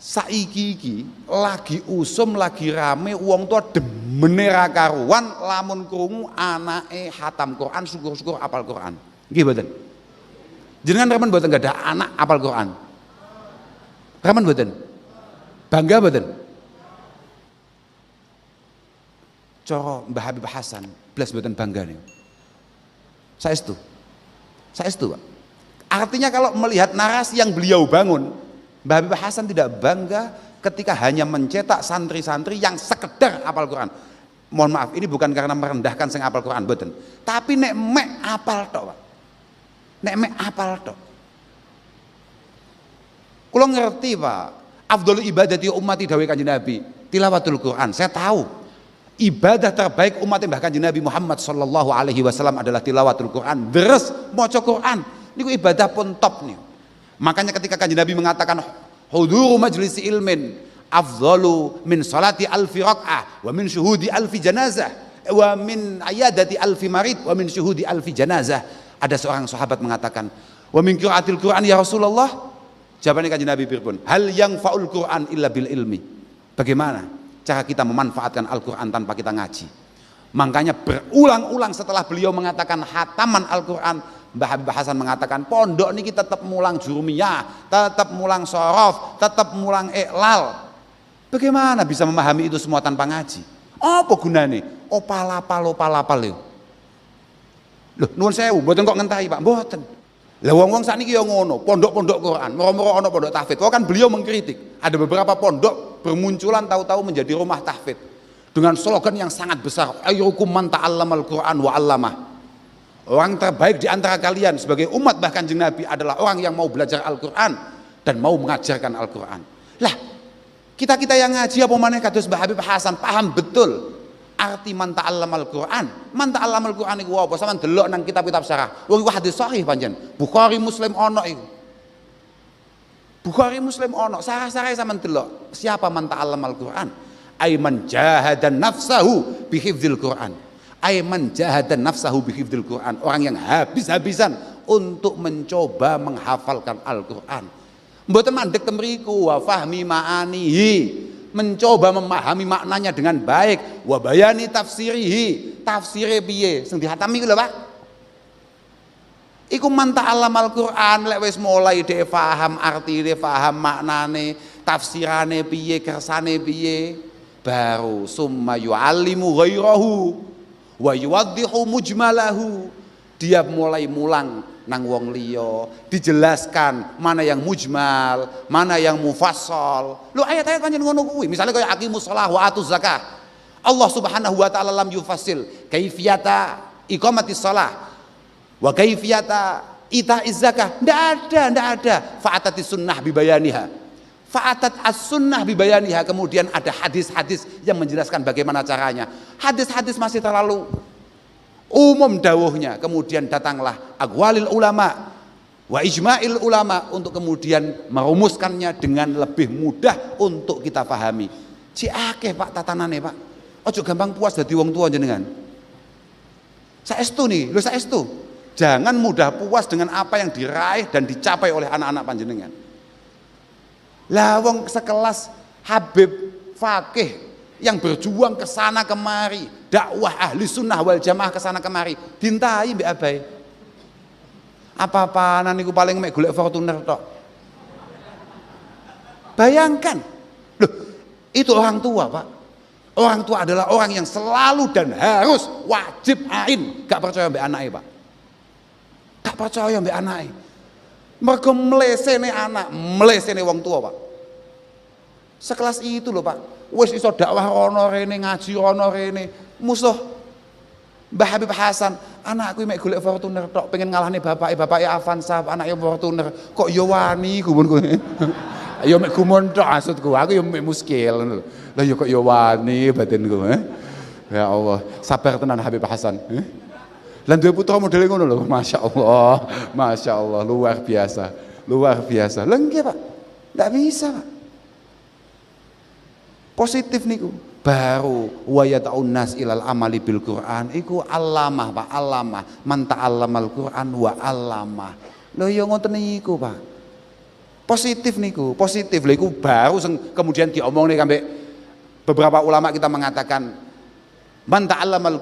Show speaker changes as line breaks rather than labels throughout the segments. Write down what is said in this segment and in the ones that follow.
saiki iki lagi usum lagi rame wong tua demene ra karuan lamun krungu anake khatam Quran syukur-syukur apal Quran. Nggih mboten? Jenengan remen mboten gadah anak apal Quran? Remen mboten? Bangga mboten? Cara Mbah Habib Hasan blas mboten bangga niku. Saestu. Saestu, Pak. Artinya kalau melihat narasi yang beliau bangun, Mbah Habib Hasan tidak bangga ketika hanya mencetak santri-santri yang sekedar apal Quran. Mohon maaf, ini bukan karena merendahkan sing apal Quran, mboten. Tapi nek mek apal tok, Pak. Nek mek apal tok. Kula ngerti, Pak. Afdhalul ibadati ummati dawuh Kanjeng Nabi, tilawatul Quran. Saya tahu ibadah terbaik umat Mbah Kanjeng Nabi Muhammad sallallahu alaihi wasallam adalah tilawatul Quran. Deres maca Quran niku ibadah pun top nih. Makanya ketika Kanjeng Nabi mengatakan huduru majlisi ilmin afdalu min salati alfi raq'ah wa min syuhudi alfi janazah wa min ayadati alfi marid wa min syuhudi alfi janazah. Ada seorang sahabat mengatakan, wa min qiraatil Quran ya Rasulullah. Jawabannya Kanjeng Nabi pripun? Hal yang faul Quran illa bil ilmi. Bagaimana cara kita memanfaatkan Al-Quran tanpa kita ngaji? Makanya berulang-ulang setelah beliau mengatakan hataman Al-Quran, Mbah Habib Hasan mengatakan pondok ini kita tetap mulang jurumiyah, tetap mulang sorof, tetap mulang iklal. Bagaimana bisa memahami itu semua tanpa ngaji? Apa gunanya? Opal-apal yo. Loh, nuwun sewu, mboten kok ngentahi Pak, mboten. Lah wong-wong sakniki yo ngono, pondok-pondok Quran, moro-moro ana pondok tahfidz. Kok kan beliau mengkritik, ada beberapa pondok bermunculan tahu-tahu menjadi rumah tahfidz dengan slogan yang sangat besar, ayyukum man ta'allamal Quran wa 'allamah. Orang terbaik di antara kalian sebagai umat bahkan Kanjeng Nabi adalah orang yang mau belajar Al-Quran dan mau mengajarkan Al-Quran. Lah, kita yang ngaji apa maneh kados Mbah Habib Hasan paham betul arti man ta'allamal Quran. Man ta'allamal Quran iku apa? Sampeyan delok nang kitab-kitab syarah. Wong iku hadis sahih pancen. Bukhari Muslim ono iku. Bukhari Muslim ono, sarah-sarah sampeyan delok. Siapa man ta'allamal Quran? Ay man jahadan nafsahu bi hifdzil Quran. Ay man jahadan nafsahu bi hifdzil Quran. Orang yang habis-habisan untuk mencoba menghafalkan Al-Quran. Mboten mandek temriku wa fahmi ma'anihi. Mencoba memahami maknanya dengan baik, wa bayani tafsirihi, tafsire piye sing dihatami ku lho Pak. Iku man ta'allamal Quran lek wis mulai dhek paham artine, paham maknane, tafsirane piye, kersane piye, baru summa yu'allimu ghairahu wa yuwaddihu mujmalahu. Dia mulai mulang nang wong liya, dijelaskan mana yang mujmal, mana yang mufassal. Lho ayat-ayat pancen ngono kuwi. Misale kaya aqimus shalah wa atuz zakah. Allah Subhanahu wa taala lam yufassil kaifiyata iqamatis shalah wa kaifiyata itaiz zakah. Ndak ada. Fa'atatis sunnah bibayaniha. Fa'atat as-sunnah bibayaniha. Kemudian ada hadis-hadis yang menjelaskan bagaimana caranya. Hadis-hadis masih terlalu umum dawuhnya, kemudian datanglah aqwalil ulama wa ijma'il ulama untuk kemudian merumuskannya dengan lebih mudah untuk kita pahami. Ci akeh Pak tatanane Pak. Ojo gampang puas dadi wong tua jenengan. Saestu nih, lho saestu. Jangan mudah puas dengan apa yang diraih dan dicapai oleh anak-anak panjenengan. Lah wong sekelas Habib Fakih yang berjuang ke sana kemari, dakwah ahli sunnah wal jamaah ke sana kemari, dintai mbek abai. Apa-apaan niku paling mek golek Fortuner tok. Bayangkan. Loh, itu orang tua, Pak. Orang tua adalah orang yang selalu dan harus wajib ain gak percaya mbek anake, Pak. Gak percaya mbek anake. Mergo mlesene anak, mlesene wong tua, Pak. Sekelas itu loh, Pak. Wis iso dakwah rono rene, ngaji rono rene, musuh Mbah Habib Hasan, anakku mek golek Fortuner tok, pengen ngalahne bapake Avanza, anake Fortuner, kok yo wani gumun kowe. Ya mek gumun tok maksudku, aku yo mek muskil ngono lho. Lah yo kok yo wani batinku, Ya Allah, sabar tenan Habib Hasan, Lan duwe putra model ngono lho, Masya Allah, luar biasa. Lah nggih Pak, ndak bisa Pak. Positif niku baru wa yata'un nas ilal amali bil Quran iku allamah Pak, allamah man ta'allamal Quran wa allamah. Lho ya ngoten niku Pak. Positif niku, positif lho iku baru kemudian diomong nih sampai beberapa ulama kita mengatakan man ta'allamal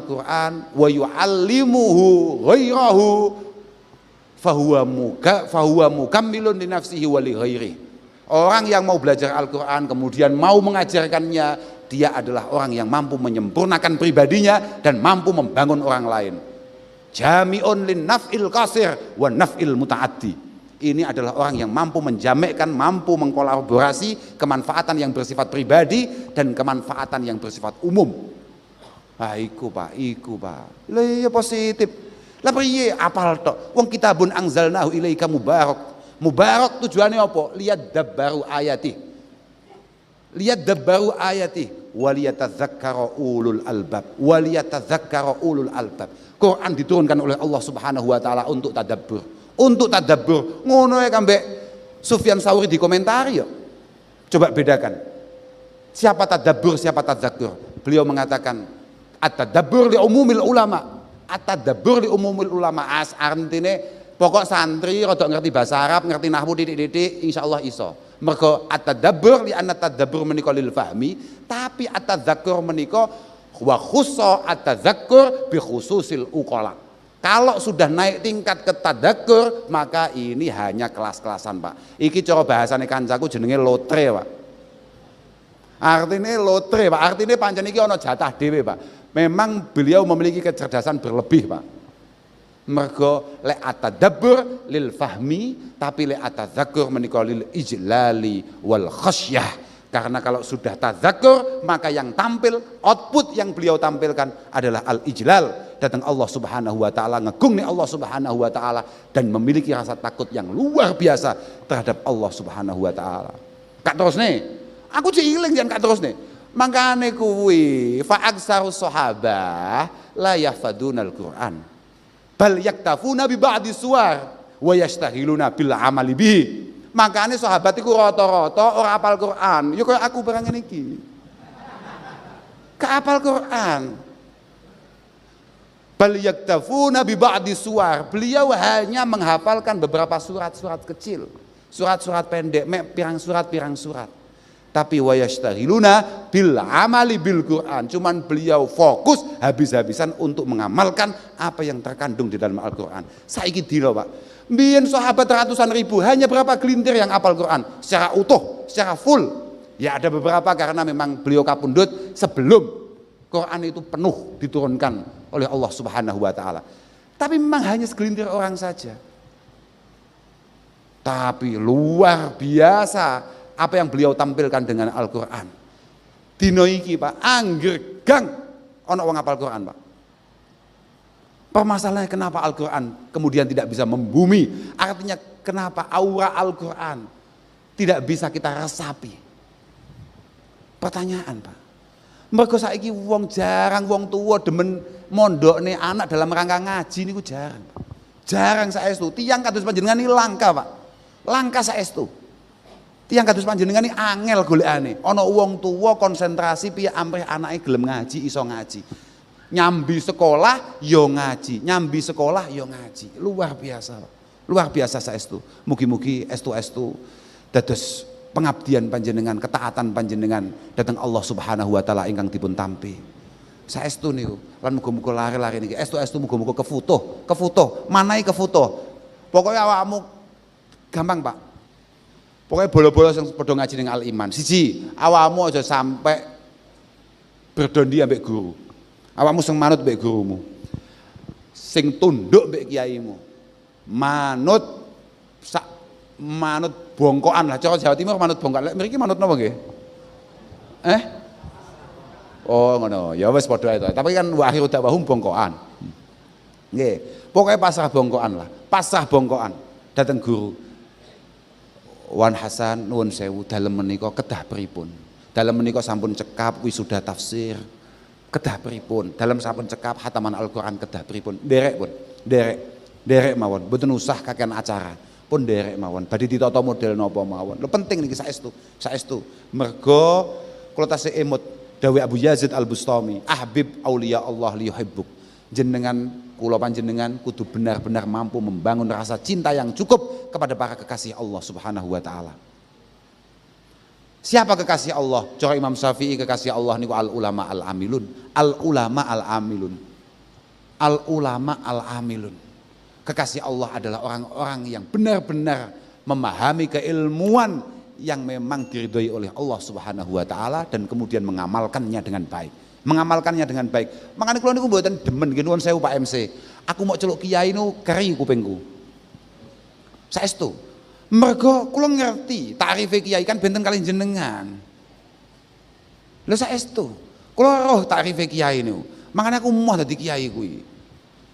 Qur'an wa yu'allimuhu ghairahu fahuwa mukammilun li nafsihi wa li ghairihi. Orang yang mau belajar Al-Qur'an kemudian mau mengajarkannya, dia adalah orang yang mampu menyempurnakan pribadinya dan mampu membangun orang lain. Jami'un lin naf'il qasir wa naf'il muta'addi. Ini adalah orang yang mampu menjamakkan, mampu mengkolaborasi kemanfaatan yang bersifat pribadi dan kemanfaatan yang bersifat umum. Ah iku Pak. Lha iya positif. Lah piye apal tok? Wong kitabun anzalnahu ilaika mubarak. Mubarak tujuannya apa? Lihat dabbaru ayati. Waliyatadzakkara ulul albab. Quran diturunkan oleh Allah Subhanahu wa taala untuk tadabbur. Ngono ya kambek Sufyan Tsauri dikomentari ya. Coba bedakan. Siapa tadabbur, siapa tadzakkur? Beliau mengatakan at-tadabbur li umumil ulama. Artine pokok santri rada ngerti bahasa Arab, ngerti nahwu titik-titik insyaallah iso. Mergo at-tadabbur li anna tadabbur menika lil fahmi, tapi at-tadzakkur menika wa khussa at-tadzakkur bi khususil uqala. Kalau sudah naik tingkat ke tadakkur, maka ini hanya kelas-kelasan Pak. Iki cara bahasane kancaku jenenge lotre Pak. Artinya lotre Pak, artinya pancen iki ana jatah dhewe Pak. Memang beliau memiliki kecerdasan berlebih Pak. Mergo le atadabbur lil fahmi, tapi le atadzakkur menika lil ijlali wal khasyah. Karena kalau sudah tadzakkur, maka yang tampil, output yang beliau tampilkan adalah al-ijlal, datang Allah Subhanahu wa taala, ngegungni Allah Subhanahu wa taala dan memiliki rasa takut yang luar biasa terhadap Allah Subhanahu wa taala. Kak terus nih, aku ciling jan kak terus nih. Makane kuwi fa aksarus sahabah la yahfadunal Qur'an. Bal yaktafuna bi ba'di suwar wa yastahiluna bil amali bihi. Makanya sahabat iku rata-rata ora hafal Quran. Ya kaya aku barang ngene iki. Ka hafal Quran. Bal yaktafuna bi ba'di suwar. Beliau hanya menghafalkan beberapa surat-surat kecil, surat-surat pendek, pirang surat. Tapi wa yastahiluna bil amali bil Quran. Cuman beliau fokus habis-habisan untuk mengamalkan apa yang terkandung di dalam Al-Quran. Saiki dino Pak, mbiyen sahabat ratusan ribu, hanya berapa gelintir yang hafal Quran secara utuh, secara full. Ya ada beberapa karena memang beliau kapundhut sebelum Quran itu penuh diturunkan oleh Allah Subhanahu wa taala. Tapi memang hanya segelintir orang saja. Tapi luar biasa apa yang beliau tampilkan dengan Al-Quran. Dino iki Pak, angger gang ana wong hafal Quran Pak. Permasalahannya kenapa Al-Quran kemudian tidak bisa membumi? Artinya kenapa aura Al-Quran tidak bisa kita resapi? Pertanyaan Pak. Mergo saiki wong jarang, wong tua demen mondokne anak dalam rangka ngaji niku jarang. Jarang saestu. Tiyang kados panjenengan iki langka Pak. Langka saestu. Tiyang kados panjenengan iki angel golekane. Ana wong tua konsentrasi piye amrih anake gelem ngaji, iso ngaji. Nyambi sekolah yo ngaji, nyambi sekolah yo ngaji. Luar biasa. Luar biasa saestu. Mugi-mugi estu-estu dados pengabdian panjenengan, ketaatan panjenengan dhateng Allah Subhanahu wa taala ingkang dipun tampi. Saestu niku. Lan muga-muga lare-lare niki estu-estu muga-muga kefutuh, manahi kefutuh. Pokoke awakmu gampang Pak. Pokoknya bola-bola yang padha ngaji ning Al Iman. Siji, awakmu aja sampai berdondi ambek guru. Awakmu sing manut mbek gurumu. Sing tunduk mbek kiaimu. Manut bongkokan lah. Cara Jawa Timur manut bongkokan. Mriki manut napa nggih? Oh ngono. Ya wis padha ae to. Tapi kan wa akhiru da'wahum bongkokan. Nggih. Pokoknya pasrah bongkokan lah. Pasrah bongkokan dateng guru. Wan Hasan nuwun sewu dalem menika kedah pripun? Dalem menika sampun cekap wisuda tafsir. Kedah pripun? Dalem sampun cekap hataman Al-Qur'an kedah pripun? Derek pun. Derek mawon. Mboten usah kakean acara. Pun derek mawon. Badhe ditata model napa mawon. Lho penting niki saestu. Mergo kula tasih emut dawuh Abu Yazid Al-Bustami, ahbib auliya Allah liyuhibbuk. jenengan kula panjenengan kudu benar-benar mampu membangun rasa cinta yang cukup kepada para kekasih Allah Subhanahu wa taala. Siapa kekasih Allah? Cara Imam Syafi'i kekasih Allah niku al ulama al amilun. Al ulama al amilun. Al ulama al amilun. Kekasih Allah adalah orang-orang yang benar-benar memahami keilmuan yang memang diridhoi oleh Allah Subhanahu wa taala dan kemudian mengamalkannya dengan baik. Mengamalkannya dengan baik. Makanya kula niku mboten demen nggih nuwun sewu Pak MC. Aku mau celuk kiai niku keri kupingku. Saestu. Mergo kula ngerti takrife kiai kan benten kali jenengan. Lha saestu. Kula roh takrife kiai niku. Makanya aku mau dadi kiai kuwi.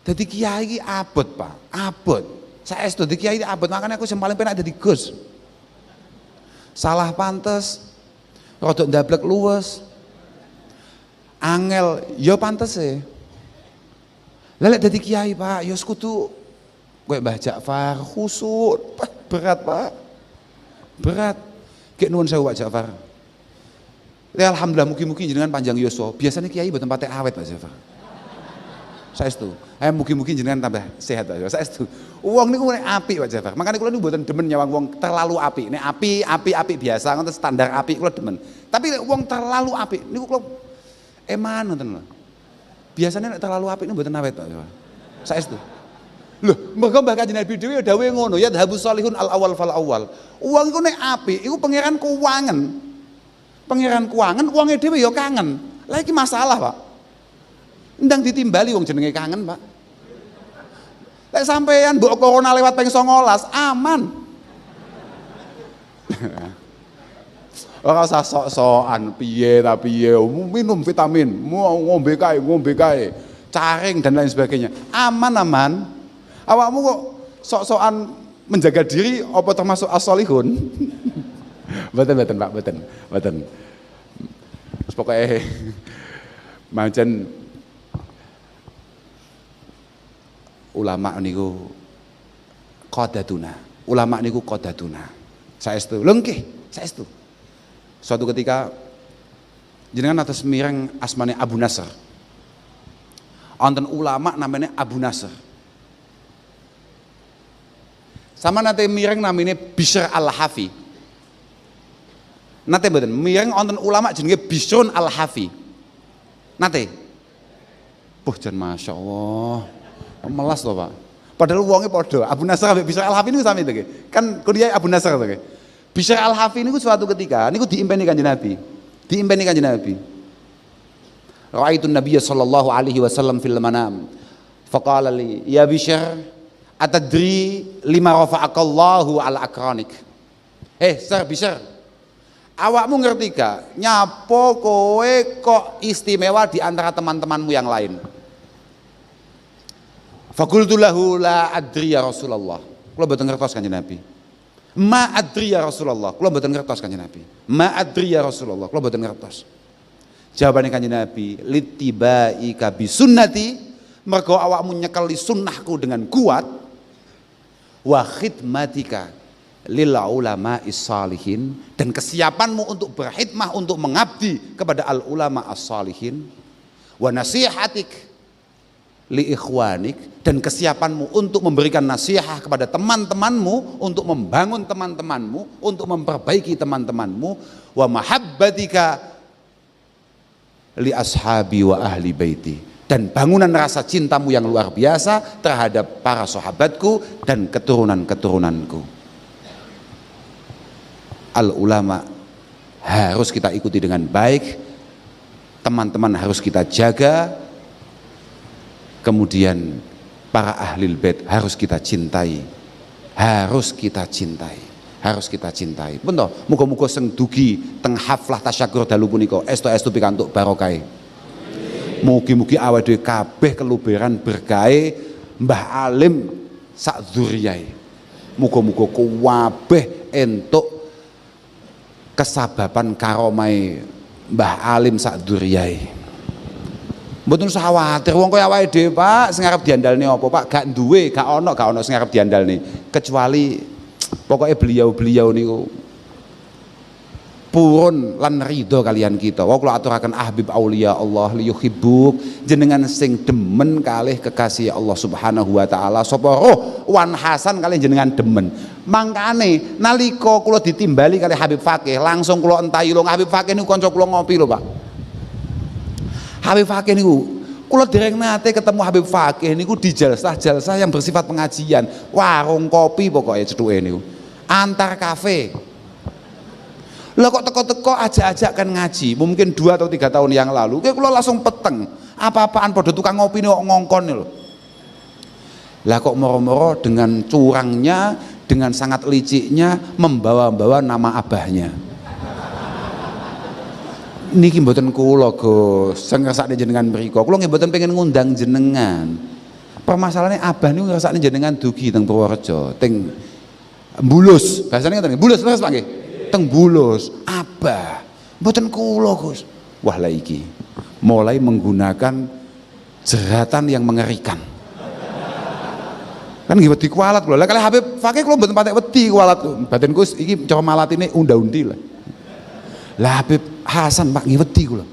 Dadi kiai iki abot, Pak. Abot. Saestu dadi kiai abot. Makanya aku sing paling penak dadi Gus. Salah pantes, rodok ndablek luwes, angel, ya pantes e. Lelek dadi kiai Pak, ya kudu kowe Mbah Ja'far khusuk, berat Pak, berat. Kek nuwun sewu Pak Ja'far. Ya alhamdulillah mugi-mugi jenengan panjang yuswa. Biasanya kiai mboten patek awet Pak Ja'far. Saestu. Mugi-mugi jenengan tambah sehat Pak Ja'far. Saestu. Wong niku nek apik Pak Ja'far. Makane kula niku mboten demen nyawang wong terlalu apik. Nek apik biasa ngoten standar apik kula demen. Tapi nek wong terlalu apik niku kula eman ngoten lho. Biasanya nek terlalu apik niku mboten awet Pak Ja'far. Saestu. Lho, mergo Mbah Kanjeng Nabi dhewe dawuhe ngono, ya dhahabus salihun al awal fal awal. Wong iku nek apik iku pangeran kuwangen. Pangeran kuwangen wonge dhewe ya kangen. Lah iki masalah, Pak. Ndang ditimbali wong jenenge kangen, Pak. Lek sampean mbok corona lewat ping 19 aman. Ora usah sok-sokan piye ta piye, minum vitamin, ngombe kae, caring dan lain sebagainya. Aman. Awakmu kok sok-sokan menjaga diri apa termasuk as-solihun? Mboten Pak, mboten. Terus pokoknya mancen ulama niku qadatuna. Ulama niku qadatuna. Saestu. Lho nggih, saestu. Suatu ketika jenengan atas mireng asmane Abu Nasr. Wonten ulama namanya Abu Nasr. Sama nate mireng namanya Bishr Al-Hafi. Nate mboten mireng wonten ulama jenenge Bishrun Al-Hafi. Nate. Jan masyaallah. Melas loh Pak. Padahal uangnya podo. Abu Nasr sampai Bishr Al-Hafi ini sami itu kan kuliah Abu Nasr itu. Bishr Al-Hafi ini suatu ketika ini diimpeni Kanjeng Nabi. Diimpeni Kanjeng Nabi. Ra'aitun Nabiy sallallahu alaihi wasallam fil manam. Faqala li, "Ya Bishr, atadri lima rafa'akallahu ala akranik." Sir Bishr, awakmu ngerti gak? Nyapo kowe kok istimewa di antara teman-temanmu yang lain? Fakultu lahu la adri ya Rasulullah. Kula mboten ngertos Kanjeng Nabi. Ma adri ya Rasulullah. Kula mboten ngertos Kanjeng Nabi. Ma adri ya Rasulullah. Kula mboten ngertos. Jawabane Kanjeng Nabi, littibaika bi sunnati, mergo awakmu nyekeli sunnahku dengan kuat, wa khidmatika lil ulama'is salihin, dan kesiapanmu untuk berkhidmah, untuk mengabdi kepada al ulama as-salihin, wa nasihatik li ikhwanik, dan kesiapanmu untuk memberikan nasihat kepada teman-temanmu, untuk membangun teman-temanmu, untuk memperbaiki teman-temanmu, wa mahabbatika li ashabi wa ahli baiti, dan bangunan rasa cintamu yang luar biasa terhadap para sahabatku dan keturunan-keturunanku. Al ulama harus kita ikuti dengan baik, teman-teman harus kita jaga, kemudian para ahlul bait harus kita cintai, harus kita cintai. Bener, muga-muga sing dugi teng haflah tasyakur dalu punika estu pikantuk barokah. Mugi-mugi awake dhewe kabeh keluberan berkahe Mbah Alim sak dzurriyahe. Muga-muga kabeh entuk kesababan karomahe Mbah Alim sak dzurriyahe. Mboten usah khawatir, wong koyo awake dhewe Pak, sing arep diandalne apa Pak? Gak duwe, gak ono sing arep diandalne. Kecuali pokoknya beliau niku purun lan ridho kalian kita. Wa kula aturaken ahbib auliya Allah liyuhibbuk, jenengan sing demen kalih kekasih Allah Subhanahu wa taala sapa roh wan hasan kalian jenengan demen. Mangkane nalika kula ditimbali kalih Habib Fakih langsung kula entahi lho Habib Fakih niku kanca kula ngopi lho Pak. Habib Fakih niku kula dereng nate ketemu Habib Fakih niku di jalsah-jalsah yang bersifat pengajian, warung kopi pokoknya cetuke niku. Antar kafe. Lah kok teko-teko ajak-ajak kan ngaji, mungkin 2 atau 3 tahun yang lalu. Kayak kula langsung peteng. Apa-apaan pada tukang ngopi nih kok ngongkon lho. Lah kok moro-moro dengan curangnya, dengan sangat liciknya membawa-bawa nama abahnya. Niki mboten kula Gus, sing ngersakne jenengan mriku. Kula nggih mboten pengen ngundang jenengan. Permasalahannya abah niku ngersakne jenengan dugi teng Purworejo, teng Bulus. Bahasane ngoten nggih. Bulus terus Pak nggih. Teng Bulus. Abah. Mboten kula Gus. Wah lah iki mulai menggunakan jeratan yang mengerikan. Kan nggih wedi kualat kula. Lah kalih Habib Fakih kula mboten patek wedi kualat. Batin Gus iki cara malatine unda-undi lah. Lah Habib Hasan Pak nggih wedi kula.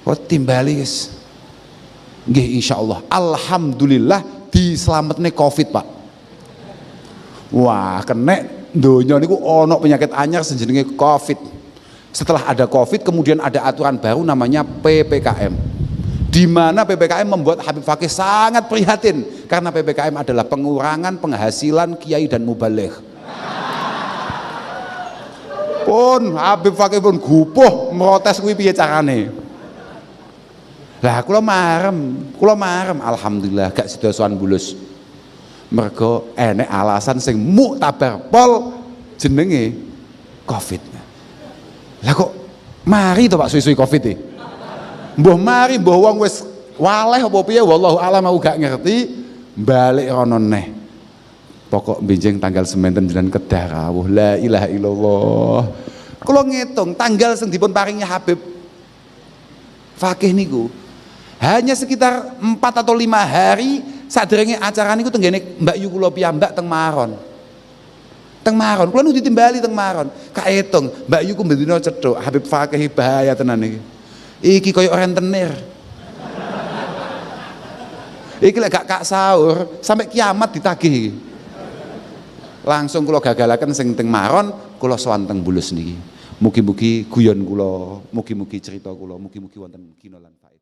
Wedi bali guys. Nggih insyaallah. Alhamdulillah dislametne Covid Pak. Wah, kenek donya niku ana penyakit anyar sejenenge Covid. Setelah ada Covid kemudian ada aturan baru namanya PPKM. Di mana PPKM membuat Habib Fakih sangat prihatin karena PPKM adalah pengurangan penghasilan kiai dan mubaligh. Pun Habib Fakih pun gupuh protes kuwi piye carane. Lah kula marem alhamdulillah gak sedosoan Bulus. Mergo enek alasan sing muktabar pol jenenge Covid. Lah kok mari to Pak suwi-suwi Covid iki. Mbah mari mbah wong wis waleh apa piye wallahu alam aku gak ngerti balik rono neh. Pokok benjing tanggal sementen jenengan kedah rawuh la ilaha illallah. Kula ngitung tanggal sing dipun paringi Habib Fakih niku hanya sekitar 4 atau 5 hari saderenge acara niku tenggene Mbak Yu kula piyambak teng Maron. Teng Maron, kula nu ditimbali teng Maron. Kaetung Mbak Yu ku bendina cethuk Habib Fakih bahaya tenan iki. Iki koyo rentenir. Iki lek gak sahur sampai kiamat ditagih iki. Langsung kula gagalaken sing teng Maron, kula sowan teng Bulus niki. Mugi-mugi guyon kula, mugi-mugi cerita kula, mugi-mugi wonten gina lan faedah.